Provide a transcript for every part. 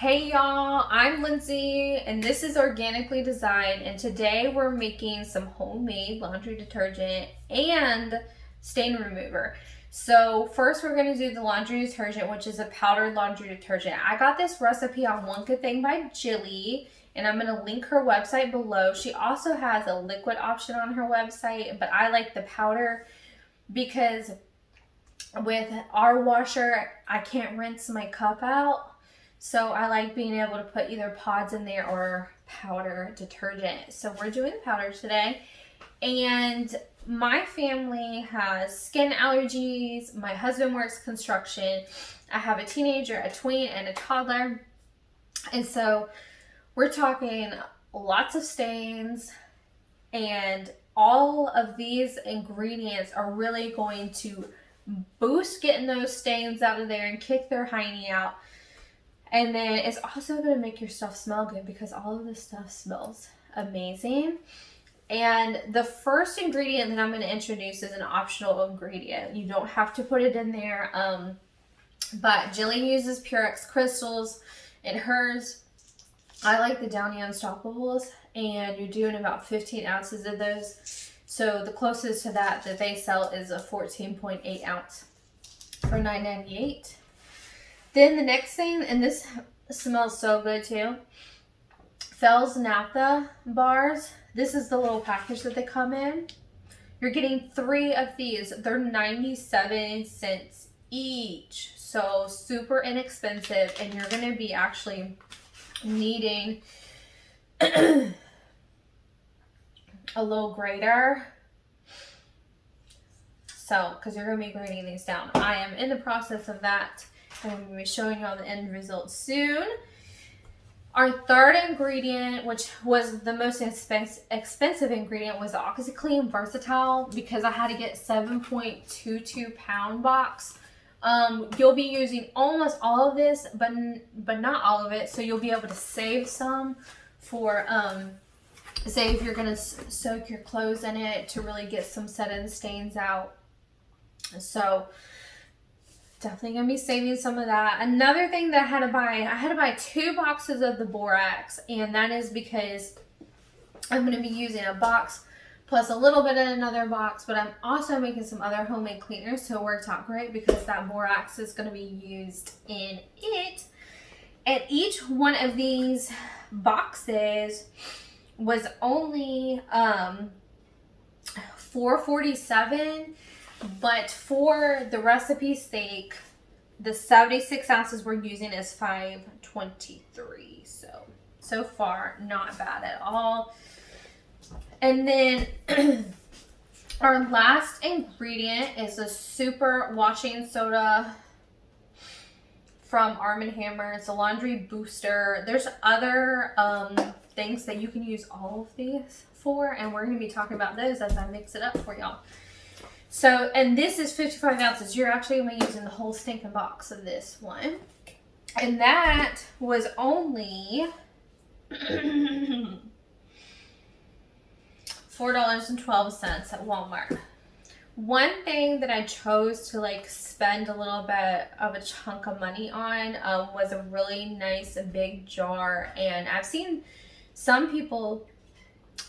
Hey y'all, I'm Lindsay and this is Organically Designed, and today we're making some homemade laundry detergent and stain remover. So first we're going to do the laundry detergent, which is a powdered laundry detergent. I got this recipe on One Good Thing by Jilly, and I'm going to link her website below. She also has a liquid option on her website, but I like the powder because with our washer, I can't rinse my cup out. So I like being able to put either pods in there or powder detergent. So we're doing powder today. And my family has skin allergies. My husband works construction. I have a teenager, a tween, and a toddler. And so we're talking lots of stains. And all of these ingredients are really going to boost getting those stains out of there and kick their hiney out. And then it's also going to make your stuff smell good because all of this stuff smells amazing. And the first ingredient that I'm going to introduce is an optional ingredient. You don't have to put it in there. But Jilly uses Borax crystals in hers. I like the Downy Unstoppables, and you're doing about 15 ounces of those. So the closest to that they sell is a 14.8 ounce for $9.98. Then the next thing, and this smells so good too, Fels-Naptha bars. This is the little package that they come in. You're getting 3 of these. They're 97 cents each. So super inexpensive, and you're going to be actually needing a little grater. So, because you're going to be grating these down. I am in the process of that. I'm going to be showing you all the end results soon. Our third ingredient, which was the most expensive ingredient, was the Oxiclean Versatile, because I had to get 7.22 pound box. You'll be using almost all of this, but not all of it. So you'll be able to save some for, say if you're going to soak your clothes in it to really get some set-in stains out. So definitely gonna be saving some of that. Another thing that I had to buy 2 boxes of the Borax, and that is because I'm gonna be using a box plus a little bit in another box, but I'm also making some other homemade cleaners, so it worked out great because that Borax is gonna be used in it. And each one of these boxes was only $4.47. But for the recipe's sake, the 76 ounces we're using is $5.23. So far, not bad at all. And then our last ingredient is a super washing soda from Arm & Hammer. It's a laundry booster. There's other things that you can use all of these for, and we're going to be talking about those as I mix it up for y'all. So, and this is 55 ounces. You're actually going to be using the whole stinking box of this one. And that was only $4.12 at Walmart. One thing that I chose to spend a little bit of a chunk of money on was a really nice big jar. And I've seen some people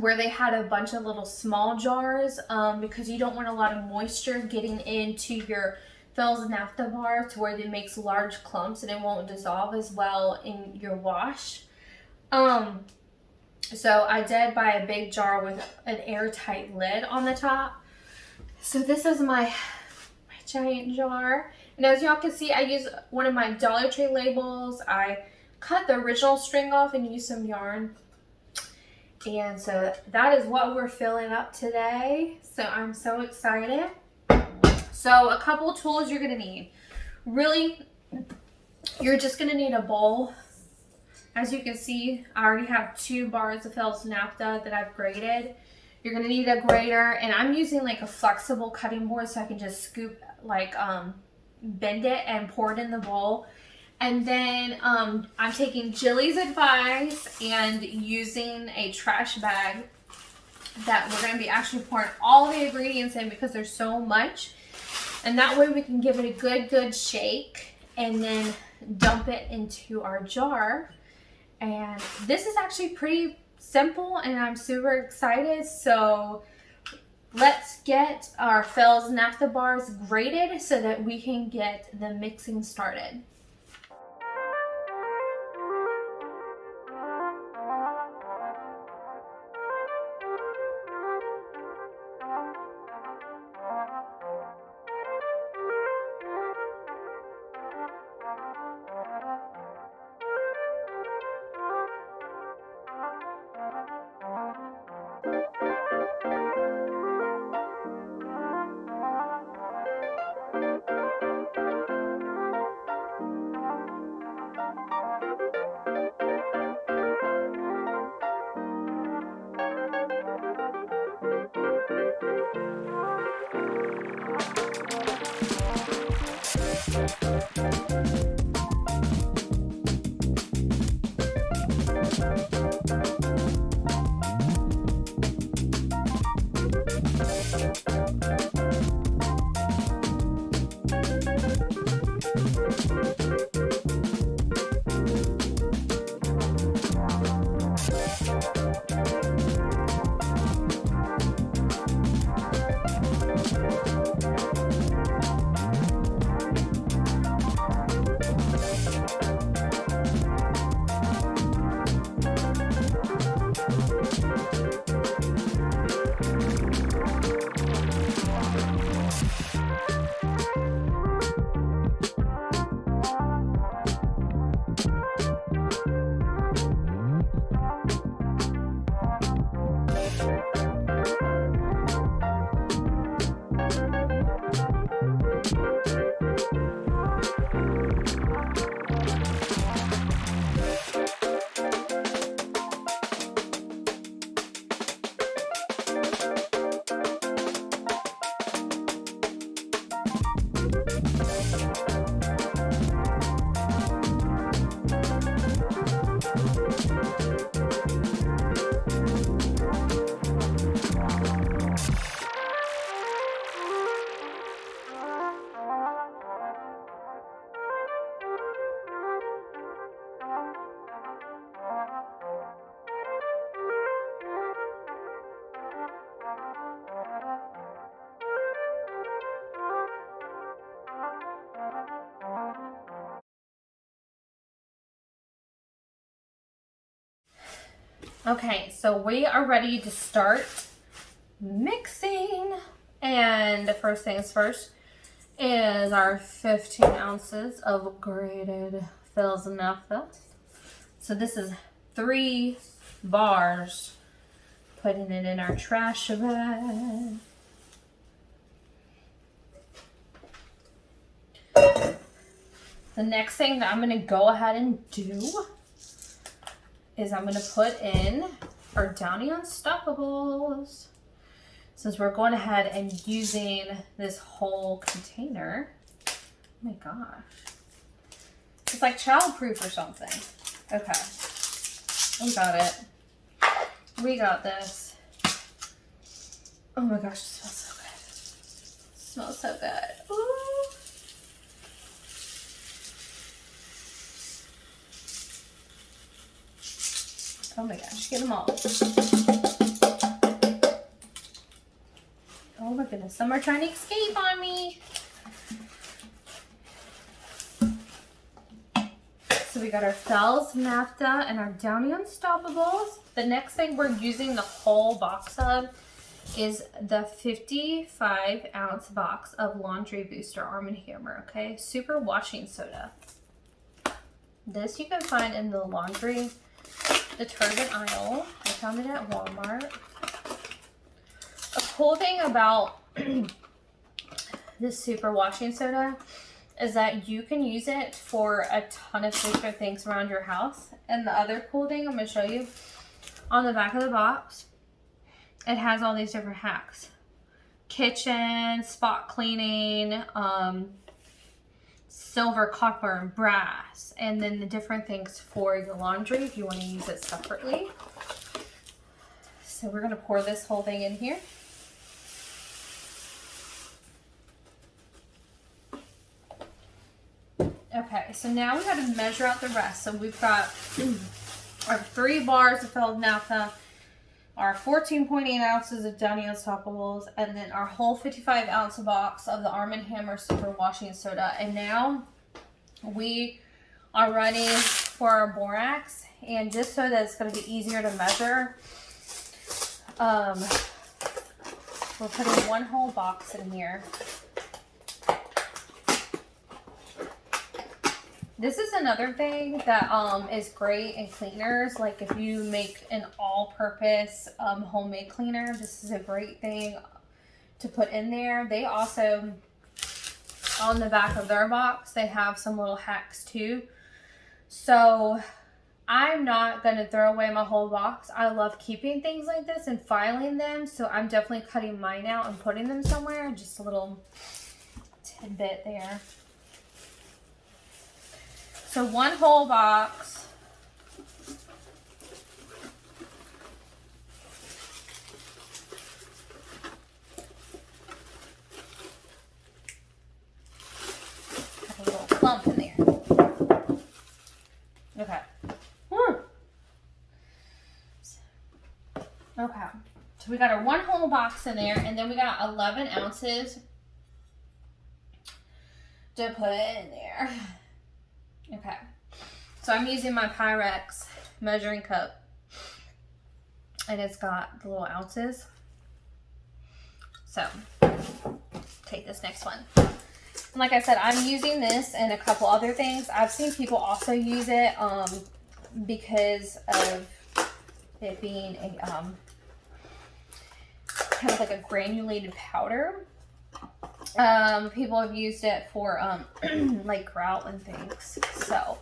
where they had a bunch of little small jars because you don't want a lot of moisture getting into your Fels-Naptha bar to where it makes large clumps and it won't dissolve as well in your wash. So I did buy a big jar with an airtight lid on the top. So this is my giant jar. And as y'all can see, I used one of my Dollar Tree labels. I cut the original string off and used some yarn. And so that is what we're filling up today. So I'm so excited. So a couple tools you're going to need. Really, you're just going to need a bowl. As you can see, I already have 2 bars of Fels-Naptha that I've grated. You're going to need a grater. And I'm using a flexible cutting board so I can just scoop, bend it and pour it in the bowl. And then I'm taking Jilly's advice and using a trash bag that we're going to be actually pouring all the ingredients in because there's so much. And that way we can give it a good shake and then dump it into our jar. And this is actually pretty simple and I'm super excited. So let's get our Fels-Naptha bars grated so that we can get the mixing started. Okay, so we are ready to start mixing. And the first things first is our 15 ounces of grated Fels-Naptha. So this is 3 bars, putting it in our trash bag. The next thing that I'm going to go ahead and do is I'm going to put in our Downy Unstoppables. Since we're going ahead and using this whole container. Oh my gosh. It's like childproof or something. Okay. We got it. We got this. Oh my gosh, it smells so good. It smells so good. Ooh. Oh my gosh, get them all. Oh my goodness, some are trying to escape on me. So we got our Fels-Naptha and our Downy Unstoppables. The next thing we're using the whole box of is the 55 ounce box of Laundry Booster Arm & Hammer, okay? Super washing soda. This you can find in the laundry detergent aisle. I found it at Walmart. A cool thing about this super washing soda is that you can use it for a ton of different things around your house. And the other cool thing I'm going to show you, on the back of the box, it has all these different hacks. Kitchen, spot cleaning, silver, copper, and brass. And then the different things for your laundry if you want to use it separately. So we're going to pour this whole thing in here. Okay, so now we got to measure out the rest. So we've got our 3 bars of Fels-Naptha, our 14.8 ounces of Downy Unstoppables, and then our whole 55 ounce box of the Arm & Hammer Super Washing Soda. And now we are ready for our borax. And just so that it's going to be easier to measure, we're putting 1 whole box in here. This is another thing that is great in cleaners. Like if you make an all-purpose homemade cleaner, this is a great thing to put in there. They also, on the back of their box, they have some little hacks too. So I'm not going to throw away my whole box. I love keeping things like this and filing them. So I'm definitely cutting mine out and putting them somewhere. Just a little tidbit there. So 1 whole box. Have a little clump in there. Okay. Okay. So we got our 1 whole box in there, and then we got 11 ounces to put in there. Okay, so I'm using my Pyrex measuring cup, and it's got the little ounces. So, take this next one. And like I said, I'm using this and a couple other things. I've seen people also use it because of it being a kind of like a granulated powder. People have used it for like grout and things. So,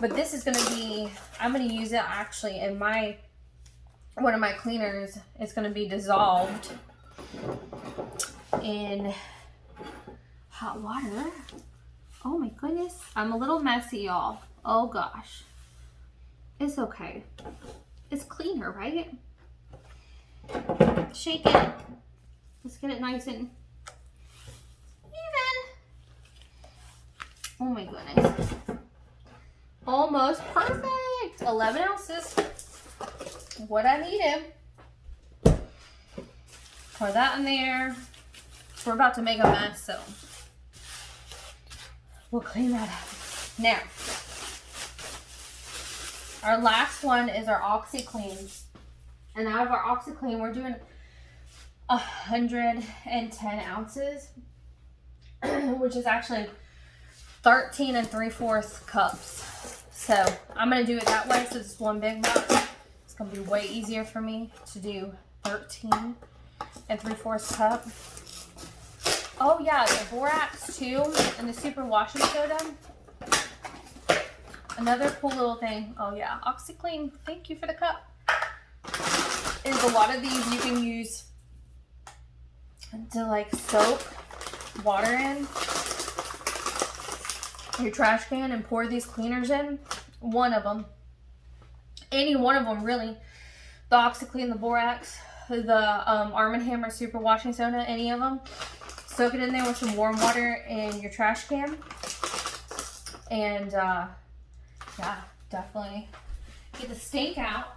but this is going to be, I'm going to use it actually in one of my cleaners. It's going to be dissolved in hot water. Oh my goodness. I'm a little messy, y'all. Oh gosh. It's okay. It's cleaner, right? Shake it. Let's get it nice and oh my goodness. Almost perfect. 11 ounces. What I needed. Pour that in there. We're about to make a mess, so we'll clean that up. Now, our last one is our Oxiclean. And out of our Oxiclean, we're doing 110 ounces, which is actually 13 3/4 cups. So I'm going to do it that way, so it's 1 big box. It's going to be way easier for me to do 13 3/4 cup. Oh yeah, the Borax too, and the Super Washing Soda. Another cool little thing. Oh yeah, Oxiclean, thank you for the cup. Is a lot of these you can use to like soak water in your trash can and pour these cleaners in. One of them, any one of them really, the Oxiclean, the Borax, the Arm & Hammer Super Washing Soda, any of them, soak it in there with some warm water in your trash can, and yeah, definitely get the stink out.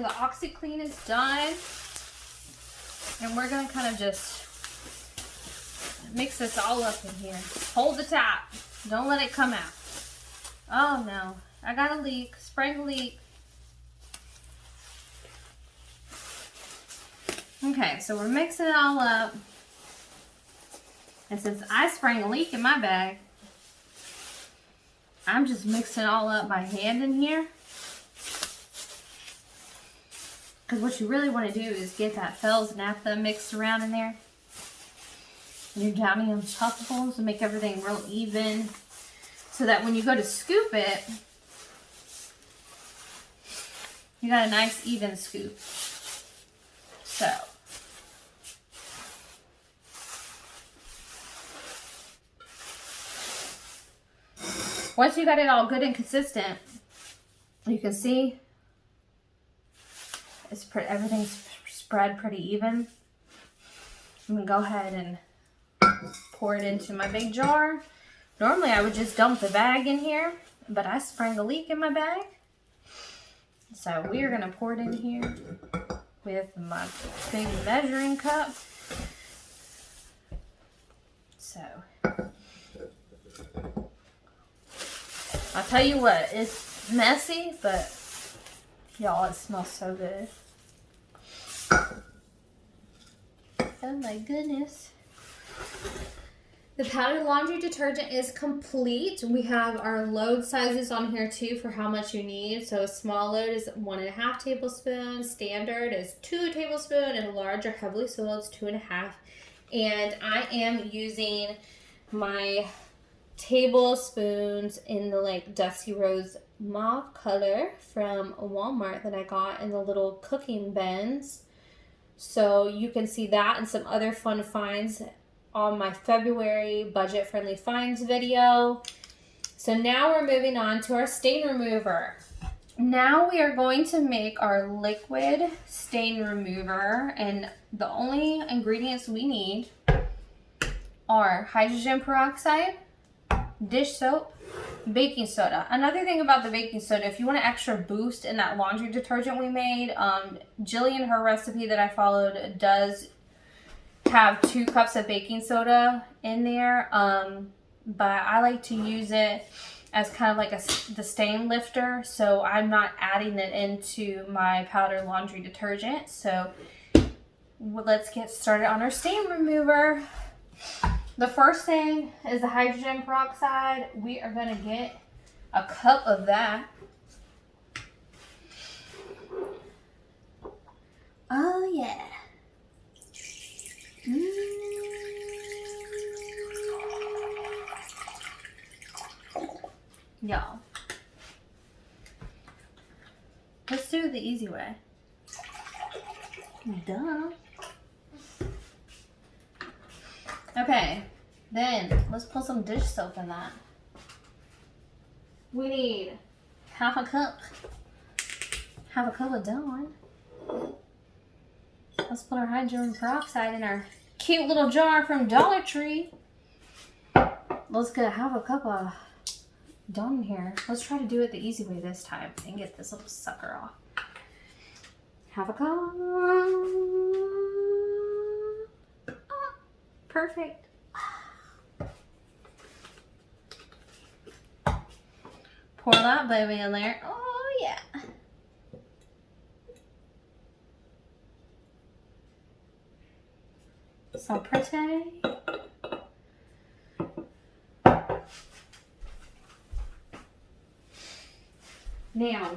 the Oxiclean is done. And we're going to kind of just mix this all up in here. Hold the tap. Don't let it come out. Oh no, I got a leak. Sprang a leak. Okay, so we're mixing it all up. And since I sprang a leak in my bag, I'm just mixing it all up by hand in here. Because what you really want to do is get that Fels-Naptha mixed around in there. Your Downy Unstoppables and make everything real even. So that when you go to scoop it, you got a nice even scoop. So. Once you got it all good and consistent, you can see everything's spread pretty even. I'm going to go ahead and pour it into my big jar. Normally I would just dump the bag in here, but I sprang a leak in my bag. So we are going to pour it in here with my big measuring cup. So I'll tell you what, it's messy, but y'all, it smells so good. Oh my goodness. The powdered laundry detergent is complete. We have our load sizes on here too for how much you need. So a small load is 1.5 tablespoons, standard is 2 tablespoons, and a larger heavily soiled is 2.5. And I am using my tablespoons in the like dusty rose mauve color from Walmart that I got in the little cooking bins. So you can see that and some other fun finds on my February budget friendly finds video. So now we're moving on to our stain remover. Now we are going to make our liquid stain remover, and the only ingredients we need are hydrogen peroxide, dish soap, baking soda. Another thing about the baking soda, if you want an extra boost in that laundry detergent we made, Jillian, her recipe that I followed, does have 2 cups of baking soda in there, but I like to use it as kind of like the stain lifter, so I'm not adding it into my powder laundry detergent. So let's get started on our stain remover. The first thing is the hydrogen peroxide. We are going to get a cup of that. Oh yeah. Y'all, let's do it the easy way. Duh. Okay, then let's put some dish soap in that. We need half a cup of Dawn. Let's put our hydrogen peroxide in our cute little jar from Dollar Tree. Let's get half a cup of Dawn here. Let's try to do it the easy way this time and get this little sucker off. Half a cup. Perfect. Pour that baby in there. Oh yeah. So pretty. Now,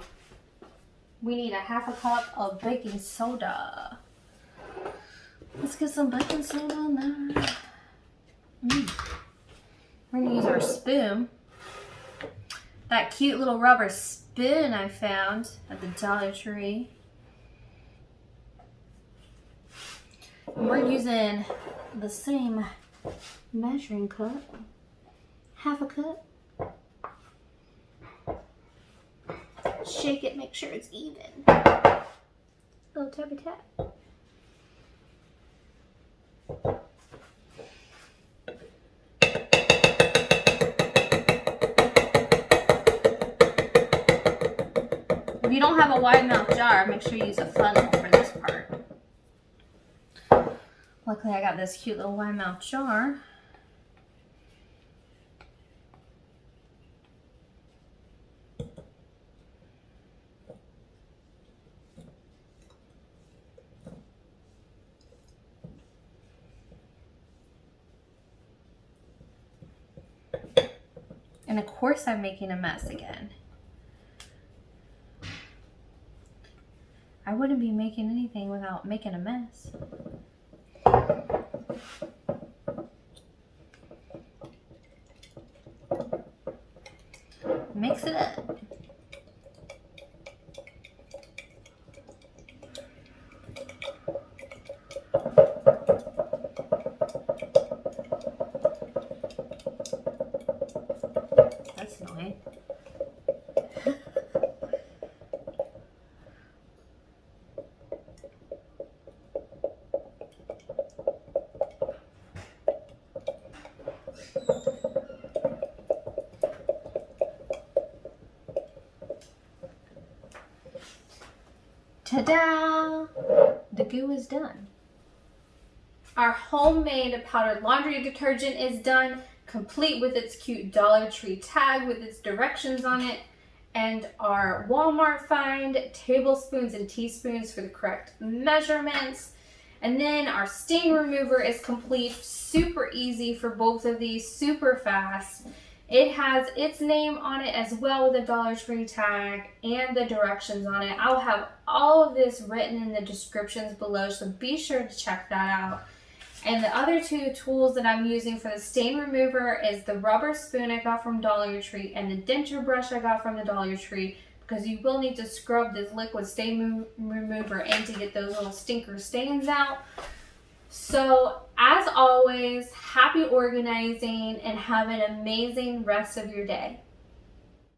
we need a half a cup of baking soda. Let's get some baking soda in there. We're going to use our spoon. That cute little rubber spoon I found at the Dollar Tree. We're using the same measuring cup. Half a cup. Shake it, make sure it's even. Little tappy tap. If you don't don't have a wide mouth jar, make sure you use a funnel for this part. Luckily I got this cute little wide mouth jar. And of course I'm making a mess again. I wouldn't be making anything without making a mess. Mix it up. That's annoying. Ta-da! The goo is done. Our homemade powdered laundry detergent is done, complete with its cute Dollar Tree tag with its directions on it, and our Walmart find tablespoons and teaspoons for the correct measurements. And then our stain remover is complete, super easy for both of these, super fast. It has its name on it as well with a Dollar Tree tag and the directions on it. I'll have all of this written in the descriptions below, so be sure to check that out. And the other two tools that I'm using for the stain remover is the rubber spoon I got from Dollar Tree and the denture brush I got from the Dollar Tree, because you will need to scrub this liquid stain remover in to get those little stinker stains out. So, as always, happy organizing and have an amazing rest of your day.